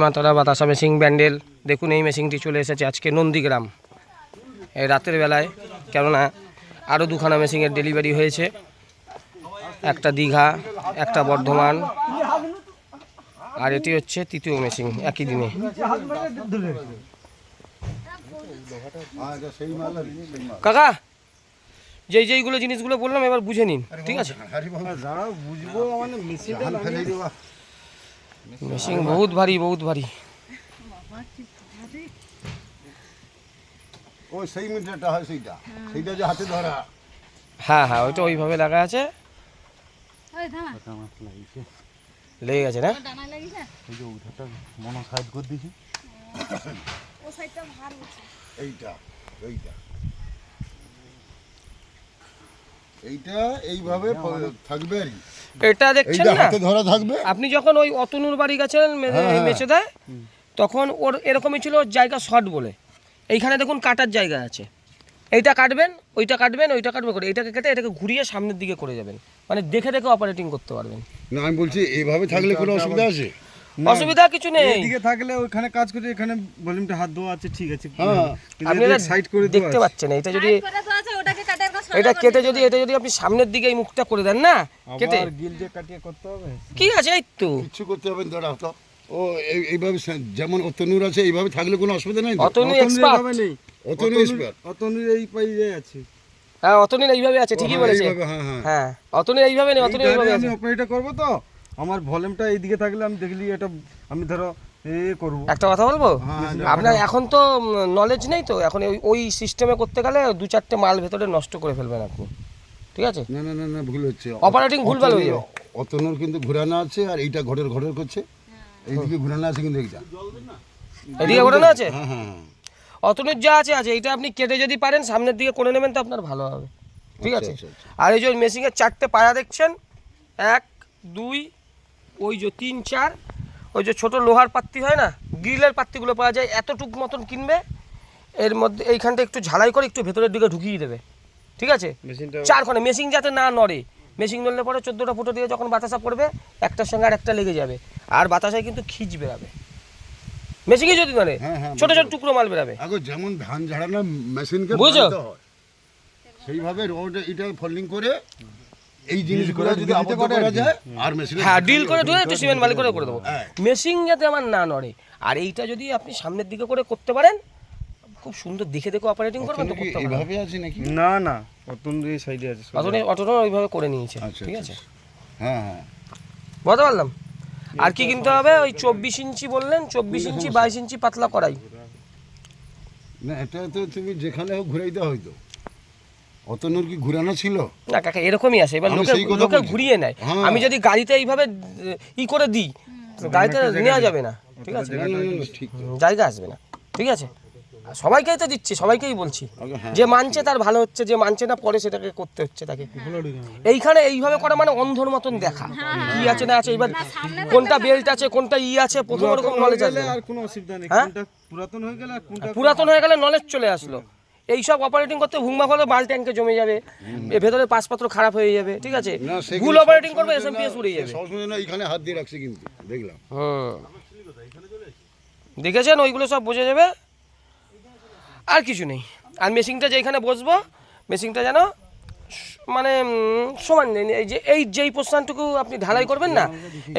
মাতারা বাতাসা মেশিন ব্যান্ডেল দেখুন, এই মেশিনটি চলে এসেছে আজকে নন্দীগ্রাম এই রাতের বেলায়, কেননা আরও দুখানা মেশিনের ডেলিভারি হয়েছে, একটা দীঘা একটা বর্ধমান, আর এটি হচ্ছে তৃতীয় মেশিন একই দিনে। কাকা যেইগুলো জিনিসগুলো বললাম এবার বুঝে নিন, ঠিক আছে? মেশিন বহুত ভারী, বহুত ভারী। ওই সেই মিটারটা হয় সেইটা, সেইটা যে হাতে ধরা। হ্যাঁ হ্যাঁ, ওইটা ওইভাবে লাগা আছে, লেগে গেছে না? এই যে ওইটা মনে সাইড করে দিছি, ও সাইডটা ভার হচ্ছে। এইটা এইটা এইটা এইভাবে থাকবে আর এটা দেখছেন না, হাতে ধরা থাকবে। আপনি যখন ওই অতনুর বাড়ি গেছেন মেচে দেয়, তখন ওর এরকমই ছিল, ওর জায়গা শর্ট বলে। এইখানে দেখুন কাটার জায়গা আছে, এইটা কাটবেন, ওইটা কাটবেন, ওইটা কাটবে করে এইটাকে কেটে এটাকে ঘুরিয়ে সামনের দিকে করে যাবেন, মানে দেখে দেখে অপারেটিং করতে পারবেন। না আমি বলছি এইভাবে থাকলে কোনো অসুবিধা আছে? অসুবিধা কিছু নেই, এদিকে থাকলে ওখানে কাজ করে, এখানে ভলিউমটা হাত দেওয়া আছে, ঠিক আছে। আপনারা সাইড করে দেখতে পাচ্ছেন, এটা যদি এটা কেটে যদি এটা যদি আপনি সামনের দিকে এই মুখটা করে দেন না, কেটে গিল যে কাটিয়ে করতে হবে, কি আছে, এই তো কিছু করতে হবে দাঁড়াও তো। ও এইভাবে যেমন অতনুর আছে এইভাবে থাকলে কোনো অসুবিধা নেই? অতনু এক্সপার্ট, নেই, অতনু এক্সপার্ট। অতনুর এই পাইয়ে আছে। হ্যাঁ অতনু এইভাবে আছে, ঠিকই বলেছে। হ্যাঁ অতনু এইভাবে নেই, অতনু এইভাবে আছে। আমি অপারেটর করব তো, আমার ভলিউমটা এইদিকে থাকলে আমি দেখলি এটা আমি ধরো করব। একটা কথা বলবো, আপনার এখন তো নলেজ নেই, তো এখন ওই সিস্টেমে করতে গেলে দু চারটে মাল ভেতরে নষ্ট করে ফেলবেন আপনি, ঠিক আছে? না না না না, ভুল হচ্ছে, অপারেটিং ভুলভাল হয়ে যাবে। অতনুর কিন্তু ঘোরানো আছে, আর এইটা ঘরের করছে, এইদিকে ঘোরানো আছে, কিন্তু এইটা এদিকে ঘোরানো আছে। হ্যাঁ হ্যাঁ, অতনুর যা আছে আছে, এইটা আপনি কেটে যদি পারেন সামনের দিকে করে নেবেন তো আপনার ভালো হবে, ঠিক আছে? আর এই যে মেশিনের চারটে পায়া দেখছেন, 1 2, ওই যে 3 4, ওই যে ছোটো লোহার পাত্তি হয় না, গ্রিলের পাত্তিগুলো পাওয়া যায়, এতটুক মতন কিনবে, এর মধ্যে এইখানটা একটু ঝালাই করে একটু ভেতরের দিকে ঢুকিয়ে দেবে, ঠিক আছে? 4খানে মেশিন যাতে না নড়ে, মেশিন নড়লে পরে 14টা ফুটো দিয়ে যখন বাতাসা পড়বে একটার সঙ্গে আর একটা লেগে যাবে, আর বাতাসায় কিন্তু খিচ বেরাবে মেশিনে যদি নড়ে, ছোট ছোট টুকরো মাল বেরাবে। আগে যেমন ধান ঝাড়ানো মেশিনকে বুঝছো, সেইভাবে রোড এটা ফোল্ডিং করে এই জিনিসগুলো যদি আবদ্ধ করা যায়, আর মেশিন হ্যাঁ ডিল করে ধরে একটু সিমেন্ট বালি করে দেবো, মেশিন যাতে আমার না নড়ে। আর এইটা যদি আপনি সামনের দিকে করে করতে পারেন, খুব সুন্দর দেখে দেখে অপারেটিং করবেন তো করতে পারবেন। এইভাবে আছে নাকি? না না, অতন এই সাইডে আছে, অটোটা ওইভাবে করে নিয়েছে, ঠিক আছে? হ্যাঁ হ্যাঁ, বুঝতে পারলাম। আর কি কিনতে হবে? ওই 24 ইঞ্চি বললেন, 24 ইঞ্চি 22 ইঞ্চি পাতলা করাই। না এটা তো তুমি যেখানে হোক ঘুরাইতে হয়তো। অতনুর কি ঘুরানো ছিল না কাকা, এরকমই আসে, এবার লোকে ঘুরিয়ে নেয়। আমি যদি গাড়িতে এইভাবে ই করে দিই, গাড়িতে নেওয়া যাবে না, ঠিক আছে? জায়গা আসবে না, ঠিক আছে? সবাইকেই তো দিচ্ছি, সবাইকেই বলছি, যে মানছে তার ভালো হচ্ছে, যে মানছে না পরে সেটাকে করতে হচ্ছে তাকে। এইখানে এইভাবে করা মানে অন্ধর মতন দেখা কি আছে না আছে, এবার কোনটা বেল্ট আছে কোনটা ই আছে প্রথম রকম নলেজ আছে, আর কোনো অসুবিধা নেই। কোনটা পুরাতন হয়ে গেল আর কোনটা পুরাতন হয়ে গেলে নলেজ চলে আসলো। এইসব অপারেটিং করতে ভুংমা করলে বাল ট্যাঙ্কে জমে যাবে, ভেতরে পাসপত্র খারাপ হয়ে যাবে, ঠিক আছে? ভুল অপারেটিং করবে এসএমপিএস উড়ে যাবে। সবসময় না এইখানে হাত দিয়ে রাখছে, কিন্তু দেখলাম। দেখেছেন, ওইগুলো সব বোঝা যাবে, আর কিছু নেই। আর মেশিনটা যেখানে বসবো, মেশিনটা যেন মানে সমান নেই, এই যেই পোর্শনটুকু আপনি ঢালাই করবেন না,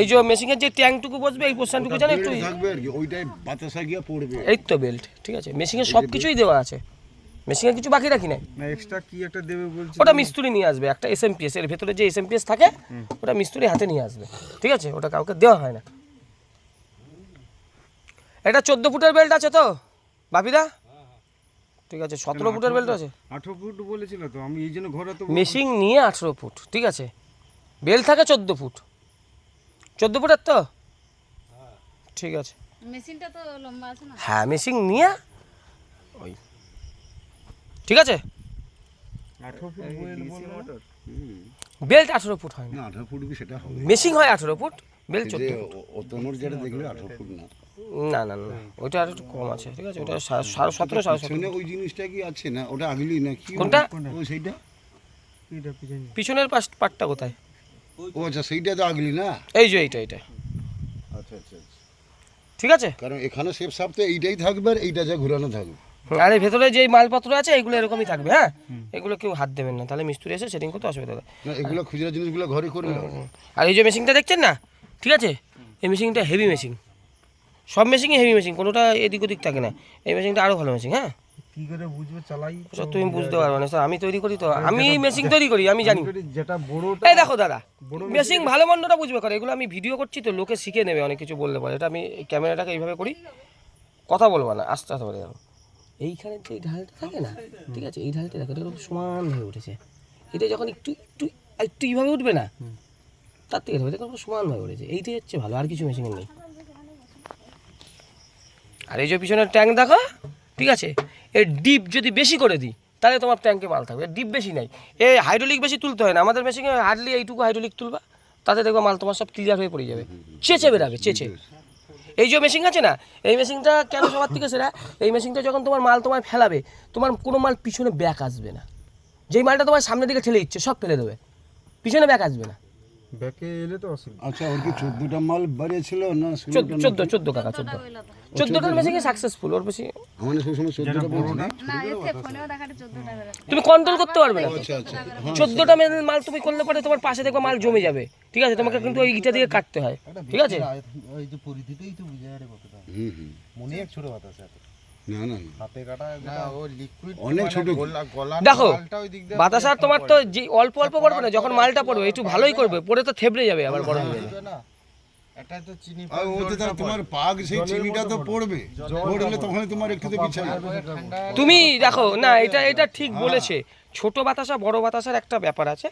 এই যে মেশিনের যে ট্যাঙ্কটুকু বসবে এই পোর্শনটুকু যেন একটু থাকবে আর কি, ওইটাই বাতাসা গিয়ে পড়বে। এই তো বেল্ট, ঠিক আছে? মেশিনের সব কিছুই দেওয়া আছে, মেশিনের কিছু বাকি রাখি নাই। না এক্সট্রা কি একটা দেবে বলছে, ওটা মিস্ত্রি নিয়ে আসবে, একটা এসএমপিএস এর ভেতরে যে এসএমপিএস থাকে ওটা মিস্ত্রি হাতে নিয়ে আসবে, ঠিক আছে? ওটা কাউকে দেওয়া হয় না। এটা 14 ফুটের বেল্ট আছে তো বাপিদা? ঠিক আছে, 17 ফুটের বেল্ট আছে। 18 ফুট বলেছিল তো, আমি এই জন্য ঘরে তো মেশিন নিয়ে 18 ফুট, ঠিক আছে? বেল্ট থাকে 14 ফুট, 14 ফুটের তো, ঠিক আছে? মেশিনটা তো লম্বা আছে না? হ্যাঁ মেশিন নিয়ে ওই, ঠিক আছে? 18 ফুট মোটর, বেল্ট 18 ফুট হয় না, না 18 ফুট কি সেটা হবে? মেশিন হয় 18 ফুট, বেল্ট 14 ফুট। অতনুর যেটা দেখলে 18 ফুট না, না না না, ওইটা আর একটু কম আছে, ঠিক আছে? ওটা 17.5 17.5। ওই জিনিসটা কি আছে না, ওটা আগলি না কি? কোনটা? ওই সেইটা, এটা পিছনে পিছনের পার্টটা কোথায়? ও আচ্ছা সেইটা তো আগলি না। এই যে এইটা, আচ্ছা আচ্ছা, ঠিক আছে? কারণ এখানে শেপ সাপতে এইটাই থাকবে আর এইটা যা ঘুরানো থাকবে। আর এই ভেতরে যে মালপত্র আছে এগুলো এরকমই থাকবে, হ্যাঁ? এগুলো কেউ হাত দেবেন না, তাহলে মিস্ত্রি এসে সেটিং করতে অসুবিধা হবে। না এগুলো খুচরা জিনিসগুলো ঘরে করে নাও। আর এই যে মেশিনটা দেখছেন না, ঠিক আছে, এই মেশিনটা হেভি মেশিন, সব মেশিনই হেভি মেশিন, কোনোটা এদিক ওদিক থাকে না। এই মেশিনটা আরও ভালো মেশিন, হ্যাঁ? কি করে বুঝবে চালাই? স্যার তুমি বুঝতে পারবে না স্যার, আমি তৈরি করি তো, আমি মেশিন তৈরি করি, আমি জানি। যেটা বড়টা এই দেখো দাদা, মেশিন ভালো মন্দটা বুঝবে করে, এগুলো আমি ভিডিও করছি তো, লোকে শিখে নেবে অনেক কিছু বললে পরে। এটা আমি এই ক্যামেরাটাকে এইভাবে করি, কথা বলবো না, আস্তে আস্তে বলে যাবো। এইখানে যে ঢালটা থাকে না, ঠিক আছে, এই ঢালটা দেখো, এটা খুব সমান হয়ে উঠেছে। এটা যখন একটু একটু একটু এইভাবে উঠবে না, তার থেকে দেখো, এটা খুব সমানভাবে উঠেছে। এইটাই হচ্ছে ভালো, আর কিছু মেশিন নেই। আর এই যে পিছনের ট্যাঙ্ক দেখো, ঠিক আছে, এর ডিপ যদি বেশি করে দিই তাহলে তোমার ট্যাঙ্কে মাল থাকবে। ডিপ বেশি নাই, এই হাইড্রোলিক বেশি তুলতে হয় না। আমাদের মেশিনে হার্ডলি এইটুকু হাইড্রোলিক তুলবা, তাতে দেখবে মাল তোমার সব ক্লিয়ার হয়ে পড়ে যাবে, চেঁচে বেরাবে, চেঁচে। এই যে মেশিন আছে না, এই মেশিনটা কেন সবার থেকে সেরা, এই মেশিনটা যখন তোমার মাল তোমার ফেলাবে, তোমার কোনো মাল পিছনে ব্যাক আসবে না। যেই মালটা তোমার সামনের দিকে ঠেলে দিচ্ছে সব ফেলে দেবে, পিছনে ব্যাক আসবে না। ব্যাকে এলে তো অসুবিধা। আচ্ছা ওর কি 14টা মাল বাড়িয়েছিল না? 14 কাকা, 14টার মেশিনে সাকসেসফুল, ওর বেশি আমাদের সবসময় 14টা বলছি না। না এতে ফোনেও দেখাতে 14টা বেরোচ্ছে। তুমি কন্ট্রোল করতে পারবে না। আচ্ছা আচ্ছা 14টা মাল তুমি করলে পরে তোমার পাশে দেখবে মাল জমে যাবে, ঠিক আছে? তোমাকে কিন্তু ওই ইটা দিয়ে কাটতে হয়, ঠিক আছে? ওই যে পরিধিটাই তো বুঝে যাবে কতটা। হুম। মনে এক ছোট বাতাস আছে না না না হাতে কাটা না ও লিকুইড অনেক ছোট। গলা দেখো মালটা ওই দিক দিয়ে বাতাস আর তোমার তো যে অল্প অল্প পড়বে না, যখন মালটা পড়বে একটু ভালোই করবে, পরে তো থেবড়ে যাবে আবার বড় হয়ে যাবে। না এটা তো চিনি আর ওতে তাহলে তোমার পাগ সেই চিনিটা তো পড়বে, পড়লে তখন তোমার একটু তো বিছানা। তুমি দেখো না, এটা ঠিক বলেছে, ছোট বাতাসা বড় বাতাসার একটা ব্যাপার আছে।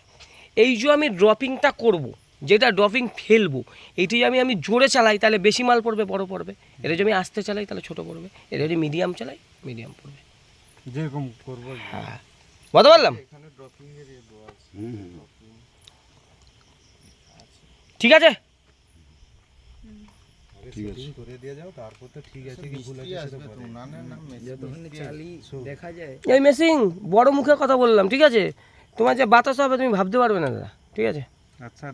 এই যে আমি ড্রপিংটা করব, যেটা ড্রপিং ফেলবো, এইটি আমি জোরে চালাই তাহলে বেশি মাল পড়বে, বড় পড়বে। এটা যদি আমি আস্তে চালাই তাহলে ছোট পড়বে, এটা যদি মিডিয়াম চালাই মিডিয়াম পড়বে। যেরকম করবো। হ্যাঁ, বুঝতে পারলাম? ঠিক আছে, ঠিক আছে করে দিয়ে যাও তারপর তো ঠিক আছে কি ভুল আছে সেটা পরে না না না যতক্ষণ চালি দেখা যায় এই মেশিন বড় মুখে কথা বললাম, ঠিক আছে? তোমার যে বাতাস হবে তুমি ভাবতে পারবে না দাদা, ঠিক আছে? আচ্ছা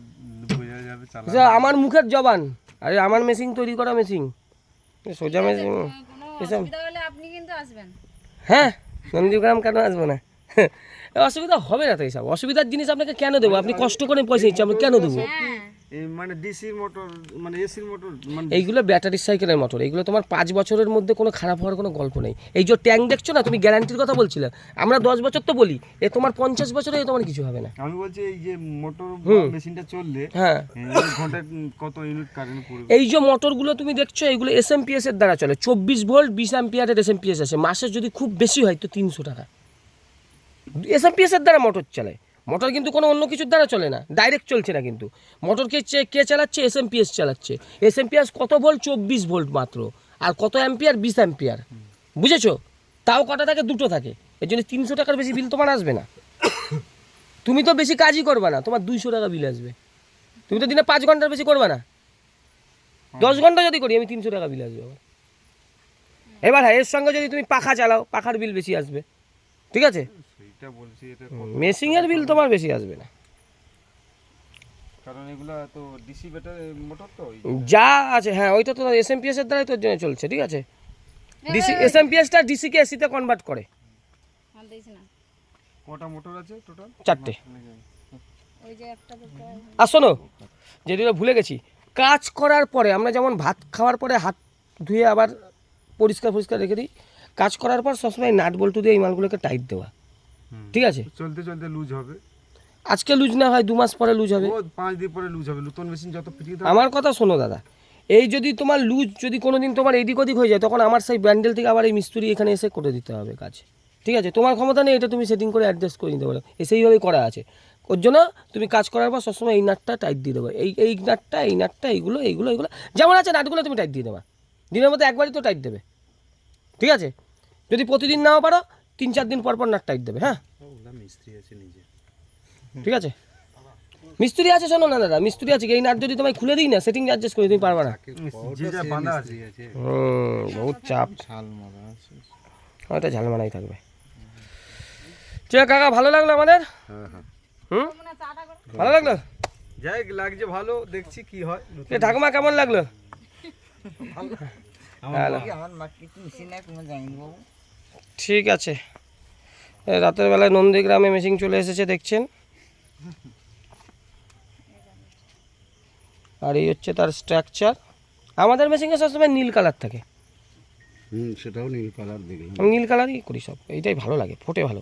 বোঝা যাবে চালা। আচ্ছা, আমার মুখের জবান, আরে আমার মেশিন তৈরি করা মেশিন, সোজা মেশিন। কোনো অসুবিধা হলে আপনি কিন্তু আসবেন। হ্যাঁ, নন্দীগ্রাম কেন আসবো না? অসুবিধা হবে না তো, এইসব অসুবিধার জিনিস আপনাকে কেন দেবো? আপনি কষ্ট করে পয়সা দিচ্ছি, আমি কেন দেবো? হ্যাঁ এই মানে ডিসির মোটর মানে এসির মোটর মানে এইগুলো ব্যাটারি সাইকেলের মোটর, এইগুলো তোমার 5 বছরের মধ্যে কোনো খারাপ হওয়ার কোনো গল্প নেই। এই যে ট্যাঙ্ক দেখছো না, তুমি গ্যারান্টির কথা বলছিলে, আমরা 10 বছর তো বলি, এ তোমার 50 বছরে তোমার কিছু হবে না। আমি বলছি এই যে মোটর মেশিনটা চললে হ্যাঁ, ঘন্টায় কত ইউনিট কারেন্ট পড়বে? এই যে মোটরগুলো তুমি দেখছো, এইগুলো এসএমপিএস এর দ্বারা চলে, 24 ভোল্ট 20 অ্যাম্পিয়ারের এসএমপিএস আছে। মাসে যদি খুব বেশি হয় তো 300 টাকা। এসএমপিএস এর দ্বারা মোটর চলে, মোটর কিন্তু কোনো অন্য কিছুর দ্বারা চলে না, ডাইরেক্ট চলছে না কিন্তু। মোটরকে কে চালাচ্ছে? এসএমপিএস চালাচ্ছে। এসএমপিএস কত ভোল্ট? 24 ভোল্ট মাত্র। আর কত অ্যাম্পিয়ার? 20 অ্যাম্পিয়ার, বুঝেছো? তাও কটা থাকে? দুটো থাকে। এর জন্য 300 টাকার বেশি বিল তোমার আসবে না। তুমি তো বেশি কাজই করবে না, তোমার 200 টাকা বিল আসবে। তুমি তো দিনে 5 ঘন্টার বেশি করবে না, 10 ঘন্টা যদি করি আমি 300 টাকা বিল আসবে আমার। এবার হ্যাঁ, এর সঙ্গে যদি তুমি পাখা চালাও, পাখার বিল বেশি আসবে, ঠিক আছে? সেইটা বলছি, এটা মেশিনের বিল তোমার বেশি আসবে না। কারণ এগুলা তো ডিসি ব্যাটারি মোটর তো যা আছে, হ্যাঁ, ওইটা তো এসএমপিএস এর দ্বারাই তোর জন্য চলছে, ঠিক আছে? ডিসি এসএমপিএসটা ডিসিকে এসিতে কনভার্ট করে। আর দিস না কটা মোটর আছে টোটাল? 4টে। ওই যে একটা দুটো আর শোনো, যেটা ভুলে গেছি, কাজ করার পরে আমরা যেমন ভাত খাওয়ার পরে হাত ধুয়ে আবার পরিষ্কার রেখে দিই, কাজ করার পর সবসময় নাট বল্টু দিয়ে এই মালগুলোকে টাইট দেওয়া, ঠিক আছে? চলতে চলতে লুজ হবে। আজকে লুজ না হয় 2 মাস পরে লুজ হবে। ও 5 দিন পরে লুজ হবে। নতুন মেশিন যত ফ্রি থাকে। আমার কথা শোনো দাদা, এই যদি তোমার লুজ যদি কোনো দিন তোমার এদিক ওদিক হয়ে যায়, তখন আমার সেই ব্যান্ডেল থেকে আবার এই মিস্ত্রি এখানে এসে করে দিতে হবে কাজ, ঠিক আছে? তোমার ক্ষমতা নেই, এটা তুমি সেটিং করে অ্যাডজাস্ট করে নিতে পারো, সেইভাবেই করা আছে। ওর জন্য তুমি কাজ করার পর সবসময় এই নাটটা টাইট দিয়ে দেবো, এই নাটটা, এই নাটটা, এইগুলো যেমন আছে নাটগুলো তুমি টাইট দিয়ে দেবা, দিনের মধ্যে একবারই তো টাইট দেবে, ঠিক আছে? যদি প্রতিদিন নাও পারো 3-4 দিন পর নাট টাইট দেবে, হ্যাঁ? মিস্ত্রি আছে নিজে ঠিক আছে, মিস্ত্রি আছে। শোনো না দাদা, মিস্ত্রি আছে, এই নাট যদি তোমায় খুলে দিই না, সেটিং অ্যাডজাস্ট করে তুমি পারবা না। যে যা বাঁধা আছে বহুত চাপ, শাল মারা আছে হয়তো ঝালমালাই থাকবে। ঠিক কাকা, ভালো লাগলো আমাদের। হ্যাঁ হ্যাঁ মনে চাটা করে ভালো লাগলো? যাই লাগছে ভালো, দেখছি কি হয়। ঠাকুমা কেমন লাগলো? আমার মা কিছু মিশি না কোনো জানি বাবু। ঠিক আছে, রাতের বেলায় নন্দীগ্রামে মেশিন চলে এসেছে দেখছেন। আর এই হচ্ছে তার স্ট্রাকচার। আমাদের মেশিনে সবসময় নীল কালার থাকে, সেটাও নীল কালার দেখলাম। আমি নীল কালারই করি সব, এইটাই ভালো লাগে, ফোটে ভালো।